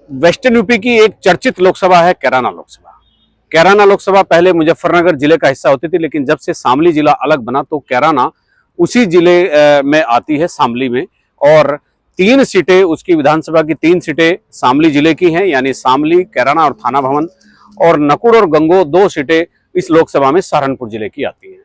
Western UP की एक चर्चित लोकसभा है कैराना लोकसभा। कैराना लोकसभा पहले मुजफ्फरनगर जिले का हिस्सा होती थी, लेकिन जब से शामली जिला अलग बना तो कैराना उसी जिले में आती है, शामली में। और 3 सीटें उसकी विधानसभा की 3 सीटें शामली जिले की हैं, यानी शामली, कैराना और थाना भवन। और नकुड़ और गंगो 2 सीटें इस लोकसभा में सहारनपुर जिले की आती हैं।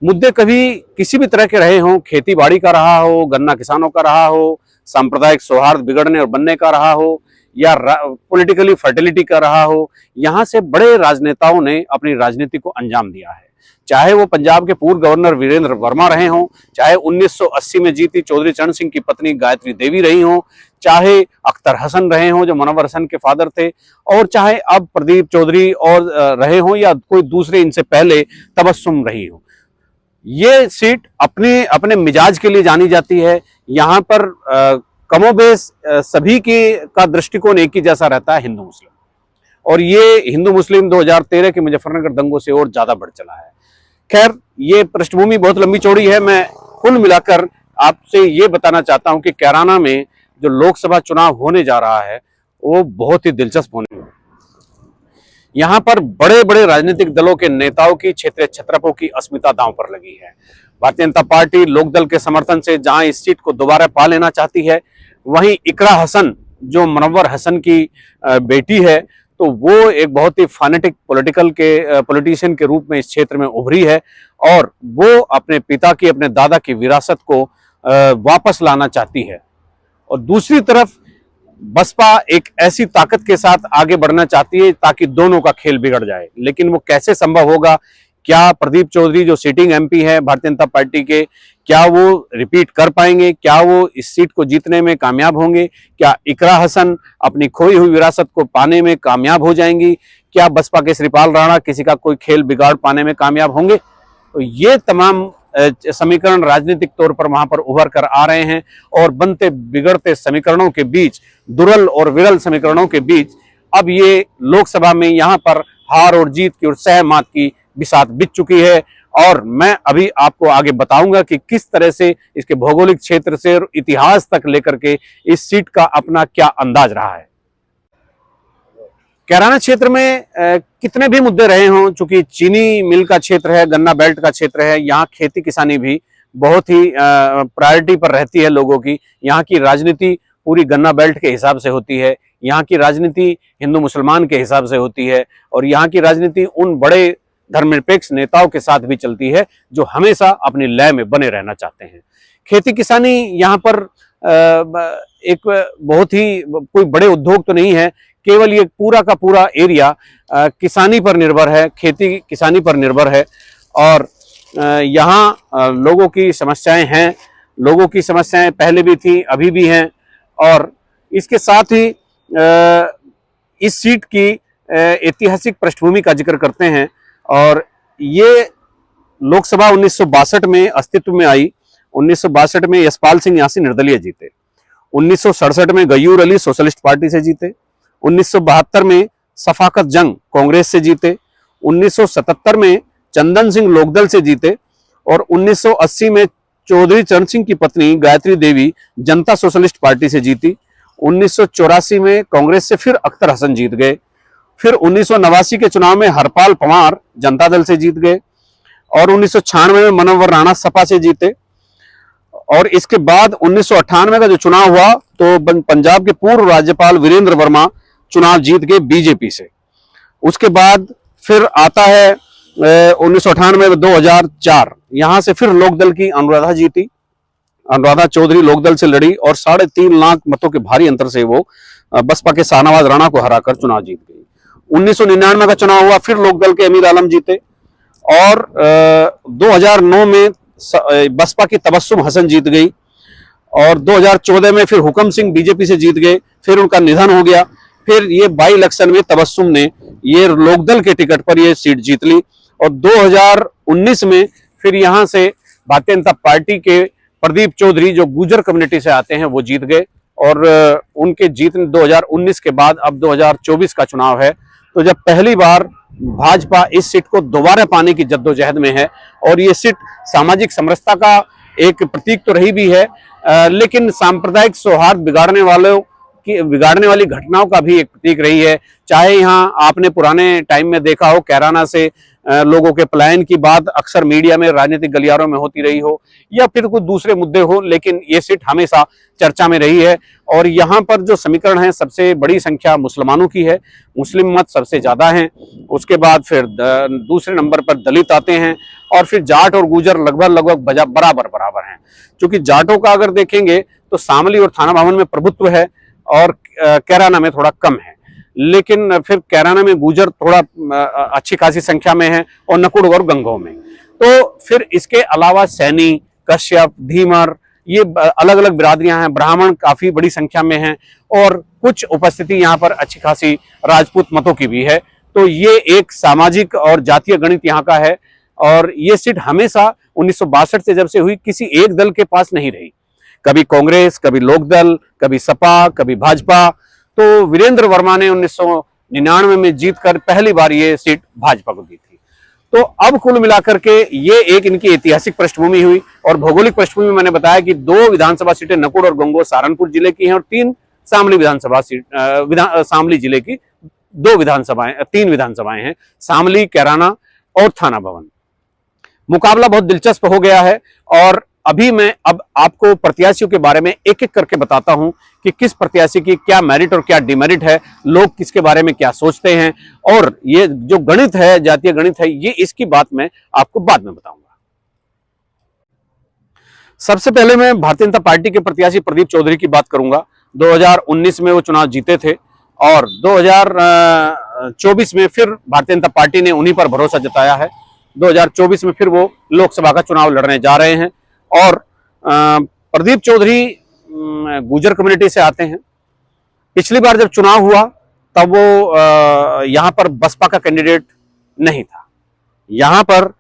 मुद्दे कभी किसी भी तरह के रहे हों, खेती बाड़ी का रहा हो, गन्ना किसानों का रहा हो, सांप्रदायिक सौहार्द बिगड़ने और बनने का रहा हो, या पॉलिटिकली फर्टिलिटी का रहा हो, यहाँ से बड़े राजनेताओं ने अपनी राजनीति को अंजाम दिया है। चाहे वो पंजाब के पूर्व गवर्नर वीरेंद्र वर्मा रहे हों, चाहे 1980 में जीती चौधरी चरण सिंह की पत्नी गायत्री देवी रही हों, चाहे अख्तर हसन रहे हों जो मुनव्वर हसन के फादर थे, और चाहे अब प्रदीप चौधरी और रहे हों, या कोई दूसरे इनसे पहले तबस्सुम रही हो। ये सीट अपने अपने मिजाज के लिए जानी जाती है। यहाँ पर कमोबेश सभी की का दृष्टिकोण एक ही जैसा रहता है, हिंदू मुस्लिम। और ये हिंदू मुस्लिम 2013 के मुजफ्फरनगर दंगों से और ज्यादा बढ़ चला है। खैर, ये पृष्ठभूमि बहुत लंबी चौड़ी है। मैं कुल मिलाकर आपसे ये बताना चाहता हूं कि कैराना में जो लोकसभा चुनाव होने जा रहा है वो बहुत ही दिलचस्प होने वाला है। यहाँ पर बड़े बड़े राजनीतिक दलों के नेताओं की, क्षेत्रीय छत्रपों की अस्मिता दांव पर लगी है। भारतीय जनता पार्टी लोकदल के समर्थन से जहां इस सीट को दोबारा पा लेना चाहती है, वहीं इकरा हसन जो मुनव्वर हसन की बेटी है, तो वो एक बहुत ही फैनेटिक पॉलिटिशियन के रूप में इस क्षेत्र में उभरी है, और वो अपने पिता की, अपने दादा की विरासत को वापस लाना चाहती है। और दूसरी तरफ बसपा एक ऐसी ताकत के साथ आगे बढ़ना चाहती है ताकि दोनों का खेल बिगड़ जाए। लेकिन वो कैसे संभव होगा? क्या प्रदीप चौधरी जो सिटिंग एमपी है भारतीय जनता पार्टी के, क्या वो रिपीट कर पाएंगे? क्या वो इस सीट को जीतने में कामयाब होंगे? क्या इकरा हसन अपनी खोई हुई विरासत को पाने में कामयाब हो जाएंगी? क्या बसपा के श्रीपाल राणा किसी का कोई खेल बिगाड़ पाने में कामयाब होंगे? तो ये तमाम समीकरण राजनीतिक तौर पर वहां पर उभर कर आ रहे हैं, और बनते बिगड़ते समीकरणों के बीच, दुर्बल और विरल समीकरणों के बीच, अब ये लोकसभा में यहाँ पर हार और जीत की और सहमत की बिसात बिछ चुकी है। और मैं अभी आपको आगे बताऊंगा कि किस तरह से इसके भौगोलिक क्षेत्र से और इतिहास तक लेकर के इस सीट का अपना क्या अंदाज रहा है। कैराना क्षेत्र में कितने भी मुद्दे रहे हों, चूंकि चीनी मिल का क्षेत्र है, गन्ना बेल्ट का क्षेत्र है, यहाँ खेती किसानी भी बहुत ही प्रायोरिटी पर रहती है लोगों की। यहाँ की राजनीति पूरी गन्ना बेल्ट के हिसाब से होती है, यहाँ की राजनीति हिंदू मुसलमान के हिसाब से होती है, और यहाँ की राजनीति उन बड़े धर्मनिरपेक्ष नेताओं के साथ भी चलती है जो हमेशा अपनी लय में बने रहना चाहते हैं। खेती किसानी यहाँ पर एक बहुत ही कोई बड़े उद्योग तो नहीं है, केवल ये पूरा का पूरा एरिया किसानी पर निर्भर है, खेती किसानी पर निर्भर है। और यहाँ लोगों की समस्याएं हैं, लोगों की समस्याएं पहले भी थी, अभी भी हैं। और इसके साथ ही इस सीट की ऐतिहासिक पृष्ठभूमि का जिक्र करते हैं। और ये लोकसभा 1962 में अस्तित्व में आई। 1962 में यशपाल सिंह यहाँ से निर्दलीय जीते। 1967 में गयूर अली सोशलिस्ट पार्टी से जीते। 1972 में सफाकत जंग कांग्रेस से जीते। 1977 में चंदन सिंह लोकदल से जीते। और 1980 में चौधरी चरण सिंह की पत्नी गायत्री देवी जनता सोशलिस्ट पार्टी से जीती। 1984 में कांग्रेस से फिर अख्तर हसन जीत गए। फिर 1989 के चुनाव में हरपाल पंवार जनता दल से जीत गए। और 1996 में मुनव्वर राणा सपा से जीते। और इसके बाद 1998 का जो चुनाव हुआ तो पंजाब के पूर्व राज्यपाल वीरेंद्र वर्मा चुनाव जीत गए बीजेपी से। उसके बाद फिर आता है 1998 में 2004, यहां से फिर लोकदल की अनुराधा जीती। अनुराधा चौधरी लोकदल से लड़ी और 3.5 लाख मतों के भारी अंतर से वो बसपा के शाहनवाज राणा को हराकर चुनाव जीत गई। 1999 का चुनाव हुआ, फिर लोकदल के अमीर आलम जीते। और 2009 में बसपा की तबस्सुम हसन जीत गई। और 2014 में फिर हुकम सिंह बीजेपी से जीत गए, फिर उनका निधन हो गया। फिर ये बाई इलेक्शन में तबस्सुम ने ये लोकदल के टिकट पर ये सीट जीत ली। और 2019 में फिर यहाँ से भारतीय जनता पार्टी के प्रदीप चौधरी जो गुर्जर कम्युनिटी से आते हैं वो जीत गए। और उनके जीत 2019 के बाद अब 2024 का चुनाव है, तो जब पहली बार भाजपा इस सीट को दोबारा पाने की जद्दोजहद में है। और ये सीट सामाजिक समरसता का एक प्रतीक तो रही भी है, लेकिन सांप्रदायिक सौहार्द बिगाड़ने वालों बिगाड़ने वाली घटनाओं का भी एक प्रतीक रही है। चाहे यहाँ आपने पुराने टाइम में देखा हो, कैराना से लोगों के पलायन की बात अक्सर मीडिया में, राजनीतिक गलियारों में होती रही हो, या फिर कुछ दूसरे मुद्दे हो, लेकिन ये सीट हमेशा चर्चा में रही है। और यहाँ पर जो समीकरण है, सबसे बड़ी संख्या मुसलमानों की है, मुस्लिम मत सबसे ज्यादा हैं, उसके बाद फिर दूसरे नंबर पर दलित आते हैं, और फिर जाट और गुर्जर लगभग बराबर बराबर हैं। क्योंकि जाटों का अगर देखेंगे तो शामली और थाना भवन में प्रभुत्व है और कैराना में थोड़ा कम है, लेकिन फिर कैराना में गुर्जर थोड़ा अच्छी खासी संख्या में है, और नकुड़ और गंगोह में। तो फिर इसके अलावा सैनी, कश्यप, धीमर, ये अलग अलग बिरादरियां हैं, ब्राह्मण काफी बड़ी संख्या में हैं, और कुछ उपस्थिति यहाँ पर अच्छी खासी राजपूत मतों की भी है। तो ये एक सामाजिक और जातीय गणित यहाँ का है, और ये सीट हमेशा 1962 से जब से हुई, किसी एक दल के पास नहीं रही। कभी कांग्रेस, कभी लोकदल, कभी सपा, कभी भाजपा। तो वीरेंद्र वर्मा ने 1999 में जीतकर पहली बार ये सीट भाजपा को दी थी। तो अब कुल मिलाकर के ये एक इनकी ऐतिहासिक पृष्ठभूमि हुई, और भौगोलिक पृष्ठभूमि मैंने बताया कि 2 विधानसभा सीटें नकुड़ और गंगोह सहारनपुर जिले की हैं, और 3 शामली विधानसभा सीट शामली जिले की 3 विधानसभाएं हैं, शामली, कैराना और थाना भवन। मुकाबला बहुत दिलचस्प हो गया है, और अभी मैं आपको प्रत्याशियों के बारे में एक एक करके बताता हूं कि किस प्रत्याशी की क्या मेरिट और क्या डिमेरिट है, लोग किसके बारे में क्या सोचते हैं, और ये जो गणित है, जातीय गणित है, ये इसकी बात मैं आपको बाद में बताऊंगा। सबसे पहले मैं भारतीय जनता पार्टी के प्रत्याशी प्रदीप चौधरी की बात करूंगा। 2019 में वो चुनाव जीते थे, और 2024 में फिर भारतीय जनता पार्टी ने उन्हीं पर भरोसा जताया है। 2024 में फिर वो लोकसभा का चुनाव लड़ने जा रहे हैं। और प्रदीप चौधरी गुर्जर कम्युनिटी से आते हैं। पिछली बार जब चुनाव हुआ तब वो यहाँ पर बसपा का कैंडिडेट नहीं था, यहाँ पर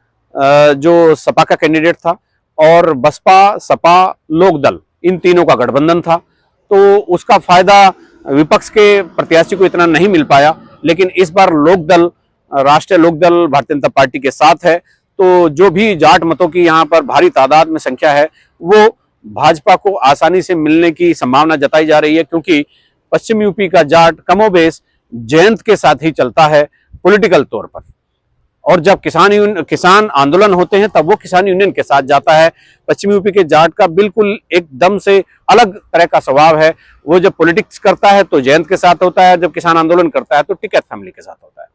जो सपा का कैंडिडेट था, और बसपा, सपा, लोकदल, इन तीनों का गठबंधन था। तो उसका फायदा विपक्ष के प्रत्याशी को इतना नहीं मिल पाया। लेकिन इस बार लोकदल, राष्ट्रीय लोकदल भारतीय जनता पार्टी के साथ है। तो जो भी जाट मतों की यहाँ पर भारी तादाद में संख्या है, वो भाजपा को आसानी से मिलने की संभावना जताई जा रही है, क्योंकि पश्चिम यूपी का जाट कमोबेश जयंत के साथ ही चलता है पॉलिटिकल तौर पर। और जब किसान आंदोलन होते हैं तब वो किसान यूनियन के साथ जाता है। पश्चिम यूपी के जाट का बिल्कुल एकदम से अलग तरह का स्वभाव है। वो जब पॉलिटिक्स करता है तो जयंत के साथ होता है, जब किसान आंदोलन करता है तो टिकैत फैमिली के साथ होता है।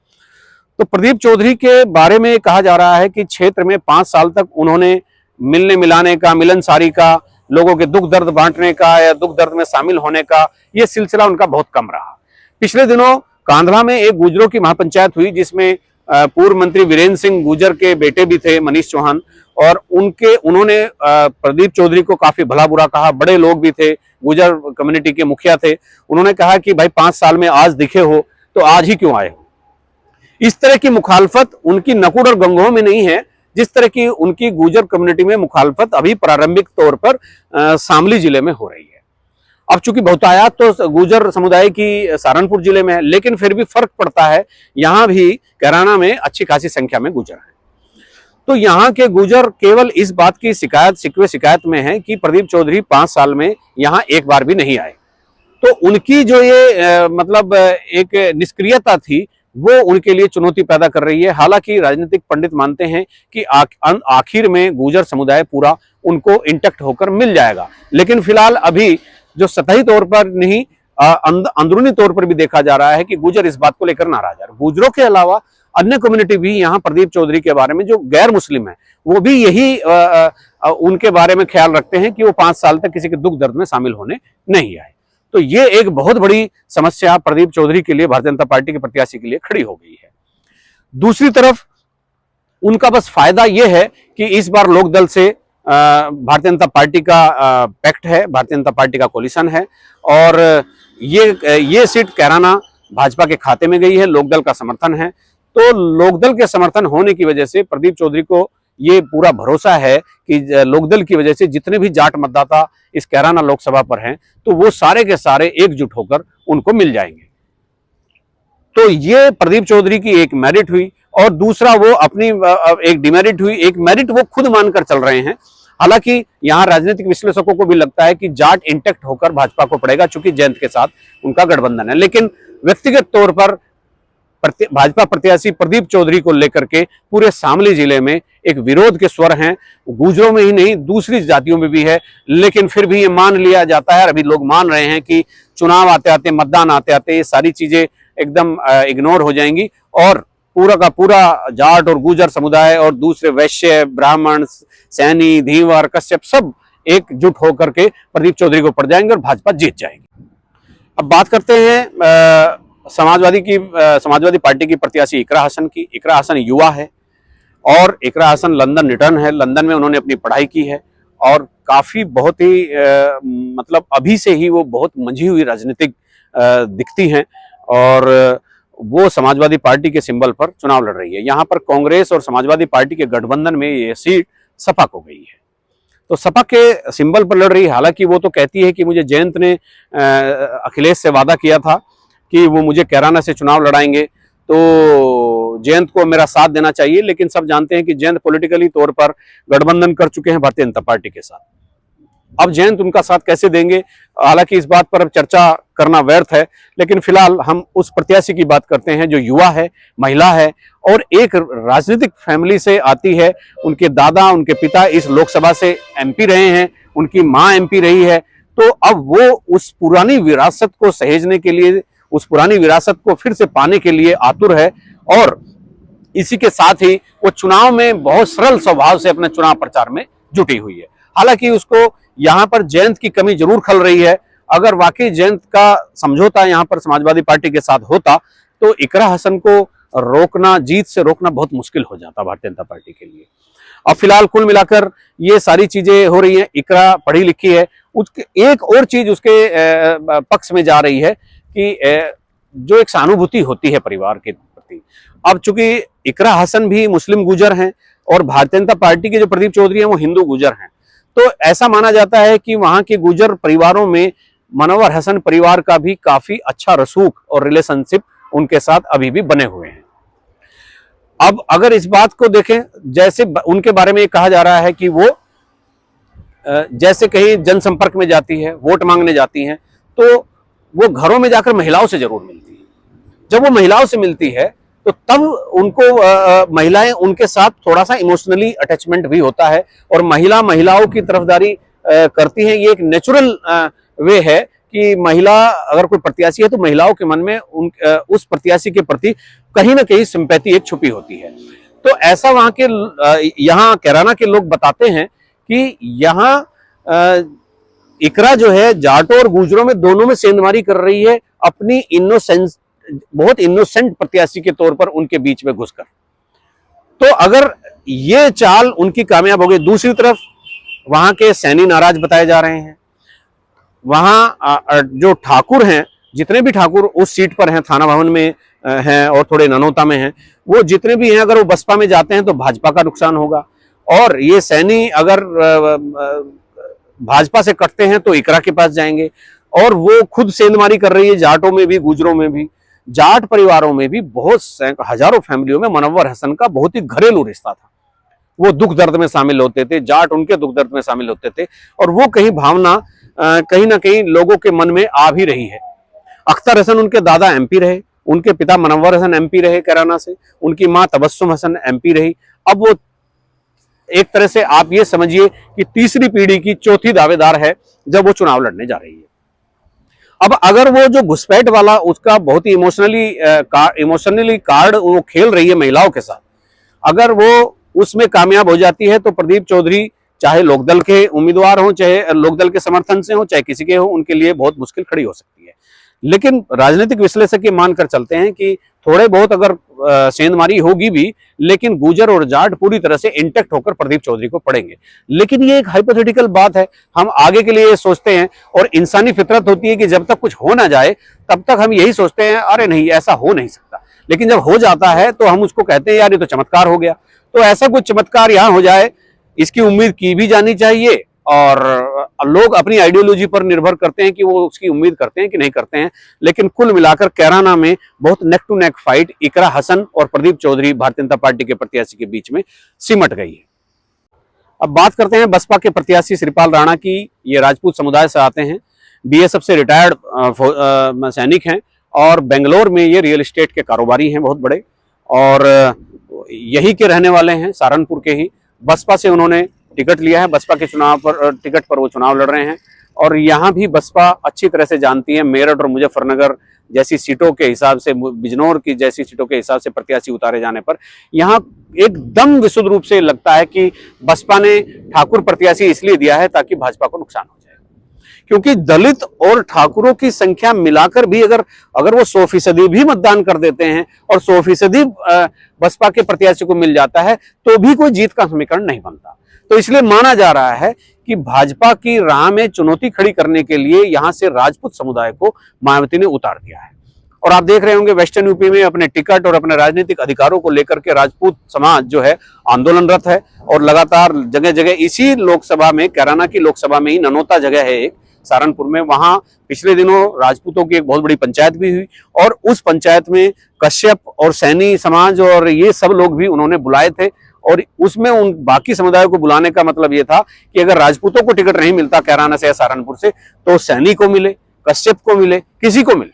तो प्रदीप चौधरी के बारे में कहा जा रहा है कि क्षेत्र में 5 साल तक उन्होंने मिलने मिलाने का, मिलनसारी का, लोगों के दुख दर्द बांटने का या दुख दर्द में शामिल होने का ये सिलसिला उनका बहुत कम रहा। पिछले दिनों कांधला में एक गुर्जरों की महापंचायत हुई, जिसमें पूर्व मंत्री वीरेंद्र सिंह गुर्जर के बेटे भी थे, मनीष चौहान, और उन्होंने प्रदीप चौधरी को काफी भला बुरा कहा। बड़े लोग भी थे, गुर्जर कम्युनिटी के मुखिया थे। उन्होंने कहा कि भाई 5 साल में आज दिखे हो तो आज ही क्यों आए हो। इस तरह की मुखालफत उनकी नकुड़ और गंगोह में नहीं है, जिस तरह की उनकी गुर्जर कम्युनिटी में मुखालफत अभी प्रारंभिक तौर पर शामली जिले में हो रही है। अब चूंकि बहुतायत तो गुर्जर समुदाय की सहारनपुर जिले में है, लेकिन फिर भी फर्क पड़ता है। यहाँ भी कैराना में अच्छी खासी संख्या में गुर्जर है। तो यहाँ के गुर्जर केवल इस बात की शिकायत में है कि प्रदीप चौधरी 5 साल में यहाँ एक बार भी नहीं आए। तो उनकी जो ये मतलब एक निष्क्रियता थी, वो उनके लिए चुनौती पैदा कर रही है। हालांकि राजनीतिक पंडित मानते हैं कि आखिर में गुर्जर समुदाय पूरा उनको इंटैक्ट होकर मिल जाएगा। लेकिन फिलहाल अभी जो सतही तौर पर नहीं, अंदरूनी तौर पर भी देखा जा रहा है कि गुर्जर इस बात को लेकर नाराज है। गुर्जरों के अलावा अन्य कम्युनिटी भी यहाँ प्रदीप चौधरी के बारे में, जो गैर मुस्लिम है, वो भी यही उनके बारे में ख्याल रखते हैं कि वो 5 साल तक किसी के दुख दर्द में शामिल होने नहीं आए। तो ये एक बहुत बड़ी समस्या प्रदीप चौधरी के लिए, भारतीय जनता पार्टी के प्रत्याशी के लिए खड़ी हो गई है। दूसरी तरफ उनका बस फायदा यह है कि इस बार लोकदल से भारतीय जनता पार्टी का पैक्ट है, भारतीय जनता पार्टी का कोलिशन है, और ये सीट कैराना भाजपा के खाते में गई है, लोकदल का समर्थन है। तो लोकदल के समर्थन होने की वजह से प्रदीप चौधरी को ये पूरा भरोसा है कि लोकदल की वजह से जितने भी जाट मतदाता इस कैराना लोकसभा पर हैं, तो वो सारे के सारे एकजुट होकर उनको मिल जाएंगे। तो ये प्रदीप चौधरी की एक मेरिट हुई, और दूसरा वो अपनी एक डिमेरिट हुई। एक मेरिट वो खुद मानकर चल रहे हैं। हालांकि यहाँ राजनीतिक विश्लेषकों को भी लगता है कि जाट इंटैक्ट होकर भाजपा को पड़ेगा, चूंकि जयंत के साथ उनका गठबंधन है। लेकिन व्यक्तिगत तौर पर भाजपा प्रत्याशी प्रदीप चौधरी को लेकर के पूरे शामली जिले में एक विरोध के स्वर हैं, गुर्जरों में ही नहीं दूसरी जातियों में भी है। लेकिन फिर भी ये मान लिया जाता है, अभी लोग मान रहे हैं कि चुनाव आते आते, मतदान आते आते ये सारी चीजें एकदम इग्नोर हो जाएंगी और पूरा का पूरा जाट और गुर्जर समुदाय और दूसरे वैश्य, ब्राह्मण, सैनी, धीवर, कश्यप सब एकजुट होकर के प्रदीप चौधरी को पड़ जाएंगे और भाजपा जीत जाएगी। अब बात करते हैं समाजवादी पार्टी की प्रत्याशी इकरा हसन की। इकरा हसन युवा है और इकरा हसन लंदन रिटर्न है। लंदन में उन्होंने अपनी पढ़ाई की है और काफी बहुत ही मतलब अभी से ही वो बहुत मंझी हुई राजनीतिक दिखती हैं और वो समाजवादी पार्टी के सिंबल पर चुनाव लड़ रही है। यहाँ पर कांग्रेस और समाजवादी पार्टी के गठबंधन में ये सीट सपा को गई है, तो सपा के सिंबल पर लड़ रही है। हालांकि वो तो कहती है कि मुझे जयंत ने अखिलेश से वादा किया था कि वो मुझे कैराना से चुनाव लड़ाएंगे, तो जयंत को मेरा साथ देना चाहिए। लेकिन सब जानते हैं कि जयंत पॉलिटिकली तौर पर गठबंधन कर चुके हैं भारतीय जनता पार्टी के साथ। अब जयंत उनका साथ कैसे देंगे, हालांकि इस बात पर अब चर्चा करना व्यर्थ है। लेकिन फिलहाल हम उस प्रत्याशी की बात करते हैं जो युवा है, महिला है और एक राजनीतिक फैमिली से आती है। उनके दादा, उनके पिता इस लोकसभा से एमपी रहे हैं, उनकी मां एमपी रही है। तो अब वो उस पुरानी विरासत को सहेजने के लिए, उस पुरानी विरासत को फिर से पाने के लिए आतुर है और इसी के साथ ही वो चुनाव में बहुत सरल स्वभाव से अपने चुनाव प्रचार में जुटी हुई है। हालांकि उसको यहाँ पर जयंत की कमी जरूर खल रही है। अगर वाकई जयंत का समझौता यहाँ पर समाजवादी पार्टी के साथ होता तो इकरा हसन को रोकना, जीत से रोकना बहुत मुश्किल हो जाता भारतीय जनता पार्टी के लिए। अब फिलहाल कुल मिलाकर ये सारी चीजें हो रही हैं। इकरा पढ़ी लिखी है, उसके एक और चीज उसके पक्ष में जा रही है कि जो एक सहानुभूति होती है परिवार के प्रति। अब चूंकि इकरा हसन भी मुस्लिम गुर्जर हैं और भारतीय जनता पार्टी के जो प्रदीप चौधरी हैं वो हिंदू गुर्जर हैं, तो ऐसा माना जाता है कि वहां के गुर्जर परिवारों में मनोवर हसन परिवार का भी काफी अच्छा रसूख और रिलेशनशिप उनके साथ अभी भी बने हुए हैं। अब अगर इस बात को देखें, जैसे उनके बारे में कहा जा रहा है कि वो जैसे कहीं जनसंपर्क में जाती है, वोट मांगने जाती हैं, तो वो घरों में जाकर महिलाओं से जरूर मिलती है। जब वो महिलाओं से मिलती है तो तब उनको महिलाएं उनके साथ थोड़ा सा इमोशनली अटैचमेंट भी होता है और महिलाओं की तरफदारी करती हैं। ये एक नेचुरल वे है कि महिला अगर कोई प्रत्याशी है तो महिलाओं के मन में उस प्रत्याशी के प्रति कहीं ना कहीं सिंपैथी एक छुपी होती है। तो ऐसा वहां के यहाँ कैराना के लोग बताते हैं कि यहाँ इकरा जो है जाटों और गुर्जरों में दोनों में सेंधमारी कर रही है, अपनी इनोसेंस, बहुत इनोसेंट प्रत्याशी के तौर पर उनके बीच में घुसकर। तो अगर ये चाल उनकी कामयाब हो गई, दूसरी तरफ वहां के सैनी नाराज बताए जा रहे हैं। वहां जो ठाकुर हैं, जितने भी ठाकुर उस सीट पर हैं, थाना भवन में हैं और थोड़े ननौता में हैं, वो जितने भी हैं अगर वो बसपा में जाते हैं तो भाजपा का नुकसान होगा। और ये सैनी अगर भाजपा से कटते हैं तो इकरा के पास जाएंगे। और वो खुद सेंधमारी कर रही है जाटों में भी, गुर्जरों में भी। जाट परिवारों में भी बहुत हजारों फैमिलियों में मनोवर हसन का बहुत ही घरेलू रिश्ता था। वो दुख दर्द में शामिल होते थे, जाट उनके दुख दर्द में शामिल होते थे और वो कहीं भावना कहीं ना कहीं लोगों के मन में आ भी रही है। अख्तर हसन उनके दादा एमपी रहे, उनके पिता मनोवर हसन एमपी रहे कैराना से, उनकी मां तबस्सुम हसन एमपी रही। अब वो एक तरह से आप ये समझिए कि तीसरी पीढ़ी की चौथी दावेदार है जब वो चुनाव लड़ने जा रही है। अब अगर वो जो घुसपैठ वाला उसका बहुत ही इमोशनली कार्ड वो खेल रही है महिलाओं के साथ, अगर वो उसमें कामयाब हो जाती है तो प्रदीप चौधरी चाहे लोकदल के उम्मीदवार हों, चाहे लोकदल के समर्थन से हो, चाहे किसी के हो, उनके लिए बहुत मुश्किल खड़ी हो सकती है। लेकिन राजनीतिक विश्लेषक ये मानकर चलते हैं कि थोड़े बहुत अगर सेंधमारी होगी भी, लेकिन गुर्जर और जाट पूरी तरह से इंटेक्ट होकर प्रदीप चौधरी को पड़ेंगे। लेकिन ये एक हाइपोथेटिकल बात है, हम आगे के लिए सोचते हैं और इंसानी फितरत होती है कि जब तक कुछ हो ना जाए तब तक हम यही सोचते हैं अरे नहीं ऐसा हो नहीं सकता। लेकिन जब हो जाता है तो हम उसको कहते हैं यार ये तो चमत्कार हो गया। तो ऐसा कुछ चमत्कार यहाँ हो जाए इसकी उम्मीद की भी जानी चाहिए। और लोग अपनी आइडियोलॉजी पर निर्भर करते हैं कि वो उसकी उम्मीद करते हैं कि नहीं करते हैं। लेकिन कुल मिलाकर कैराना में बहुत नेक टू नेक फाइट इकरा हसन और प्रदीप चौधरी भारतीय जनता पार्टी के प्रत्याशी के बीच में सिमट गई है। अब बात करते हैं बसपा के प्रत्याशी श्रीपाल राणा की। ये राजपूत समुदाय से आते हैं, बीएसएफ से रिटायर्ड सैनिक हैं और बेंगलोर में ये रियल एस्टेट के कारोबारी हैं बहुत बड़े, और यही के रहने वाले हैं, सहारनपुर के ही। बसपा से उन्होंने टिकट लिया है, बसपा के टिकट पर वो चुनाव लड़ रहे हैं। और यहाँ भी बसपा अच्छी तरह से जानती है, मेरठ और मुजफ्फरनगर जैसी सीटों के हिसाब से, बिजनौर की जैसी सीटों के हिसाब से प्रत्याशी उतारे जाने पर यहाँ एकदम विशुद्ध रूप से लगता है कि बसपा ने ठाकुर प्रत्याशी इसलिए दिया है ताकि भाजपा को नुकसान हो जाए, क्योंकि दलित और ठाकुरों की संख्या मिलाकर भी अगर वो 100% भी मतदान कर देते हैं और 100% बसपा के प्रत्याशी को मिल जाता है तो भी कोई जीत का समीकरण नहीं बनता। तो इसलिए माना जा रहा है कि भाजपा की राह में चुनौती खड़ी करने के लिए यहां से राजपूत समुदाय को मायावती ने उतार दिया है। और आप देख रहे होंगे वेस्टर्न यूपी में अपने टिकट और अपने राजनीतिक अधिकारों को लेकर के राजपूत समाज जो है आंदोलनरत है, और लगातार जगह जगह इसी लोकसभा में, कैराना की लोकसभा में ही ननौता जगह है एक सहारनपुर में, वहां पिछले दिनों राजपूतों की एक बहुत बड़ी पंचायत भी हुई और उस पंचायत में कश्यप और सैनी समाज और ये सब लोग भी उन्होंने बुलाए थे। और उसमें उन बाकी समुदायों को बुलाने का मतलब ये था कि अगर राजपूतों को टिकट नहीं मिलता कैराना से या सहारनपुर से तो सैनी को मिले, कश्यप को मिले, किसी को मिले।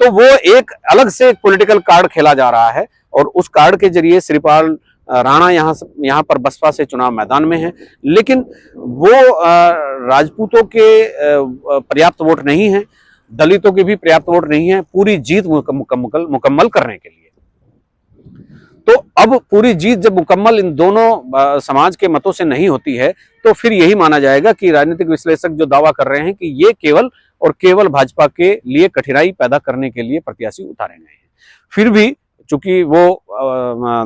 तो वो एक अलग से पॉलिटिकल कार्ड खेला जा रहा है और उस कार्ड के जरिए श्रीपाल राणा यहाँ पर बसपा से चुनाव मैदान में है। लेकिन वो राजपूतों के पर्याप्त वोट नहीं है, दलितों के भी पर्याप्त वोट नहीं है पूरी जीत मुकम्मल करने के लिए। तो अब पूरी जीत जब मुकम्मल इन दोनों समाज के मतों से नहीं होती है तो फिर यही माना जाएगा कि राजनीतिक विश्लेषक जो दावा कर रहे हैं कि ये केवल और केवल भाजपा के लिए कठिनाई पैदा करने के लिए प्रत्याशी उतारे गए हैं। फिर भी चूंकि वो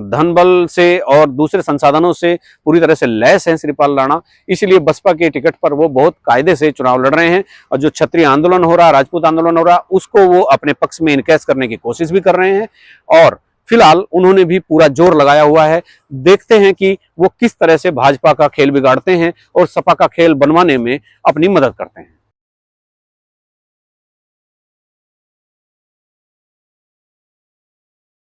धन बल से और दूसरे संसाधनों से पूरी तरह से लैस हैं श्रीपाल राणा, इसलिए बसपा के टिकट पर वो बहुत कायदे से चुनाव लड़ रहे हैं। और जो क्षत्रिय आंदोलन हो रहा, राजपूत आंदोलन हो रहा, उसको वो अपने पक्ष में इनकैश करने की कोशिश भी कर रहे हैं। और फिलहाल उन्होंने भी पूरा जोर लगाया हुआ है। देखते हैं कि वो किस तरह से भाजपा का खेल बिगाड़ते हैं और सपा का खेल बनवाने में अपनी मदद करते हैं।